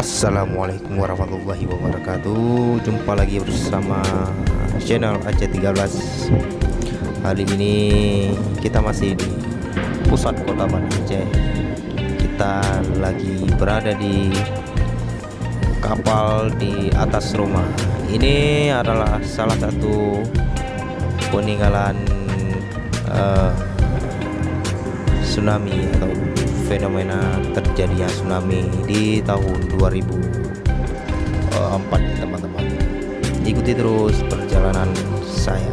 Assalamualaikum warahmatullahi wabarakatuh. Jumpa lagi bersama channel Aceh 13. Hari ini kita masih di pusat kota Banda Aceh. Kita lagi berada di kapal di atas rumah. Ini adalah salah satu peninggalan tsunami atau fenomena terjadinya tsunami di tahun 2004, teman-teman. Ikuti terus perjalanan saya.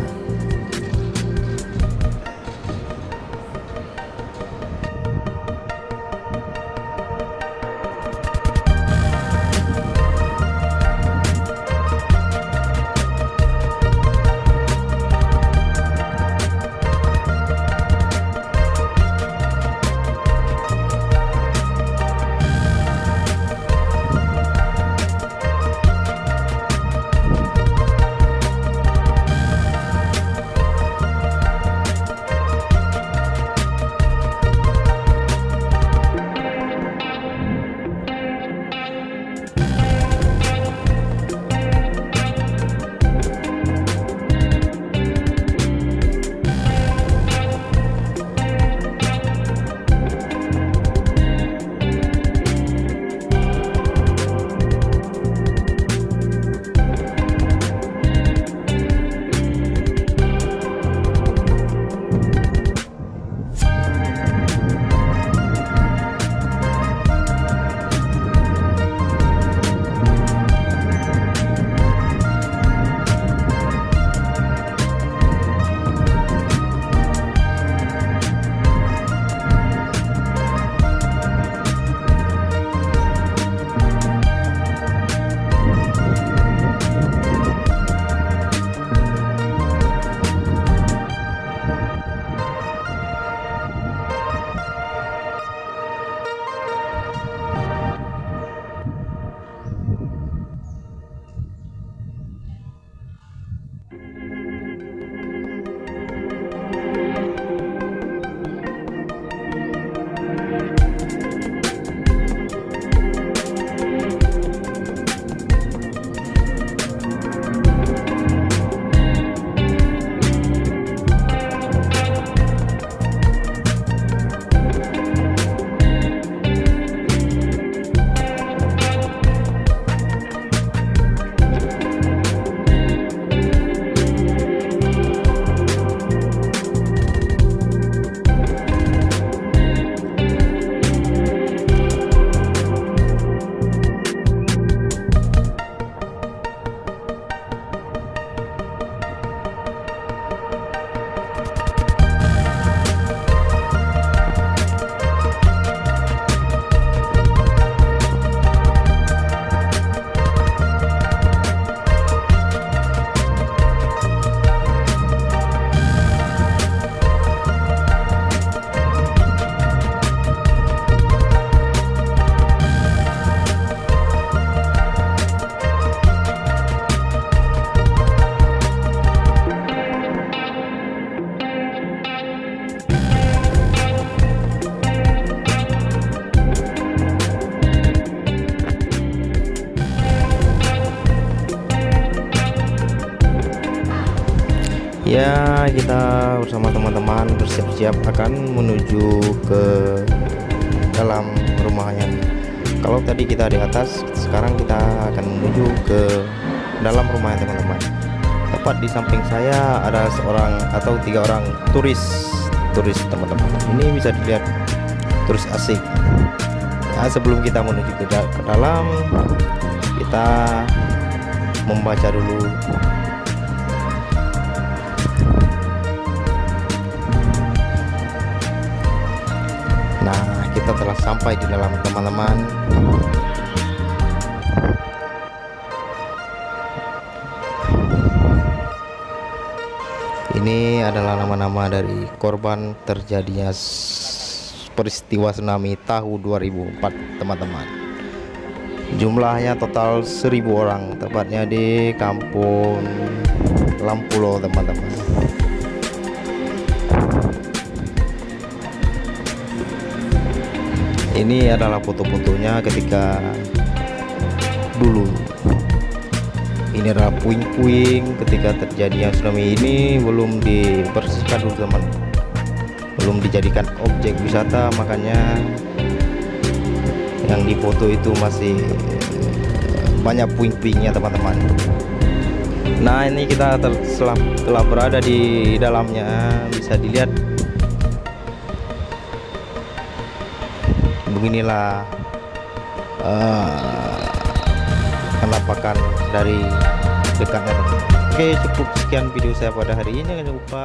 Ya, kita bersama teman-teman bersiap-siap akan menuju ke dalam rumahnya. Kalau tadi kita di atas, sekarang kita akan menuju ke dalam rumahnya, teman-teman. Tepat di samping saya ada seorang atau 3 orang turis, teman-teman. Ini bisa dilihat turis asing. Ya, sebelum kita menuju ke dalam, kita membaca dulu. Nah, kita telah sampai di dalam, teman-teman. Ini adalah nama-nama dari korban terjadinya peristiwa tsunami tahun 2004, teman-teman. Jumlahnya total 1000 orang, tepatnya di kampung Lampulo, teman-teman. Ini adalah foto-fotonya ketika dulu. Ini adalah puing-puing ketika terjadinya tsunami ini, belum dibersihkan dulu teman, belum dijadikan objek wisata, makanya yang difoto itu masih banyak puing-puingnya teman-teman. Nah ini kita telah berada di dalamnya, bisa dilihat beginilah penampakan dari dekatnya. Oke, cukup sekian video saya pada hari ini. Jangan lupa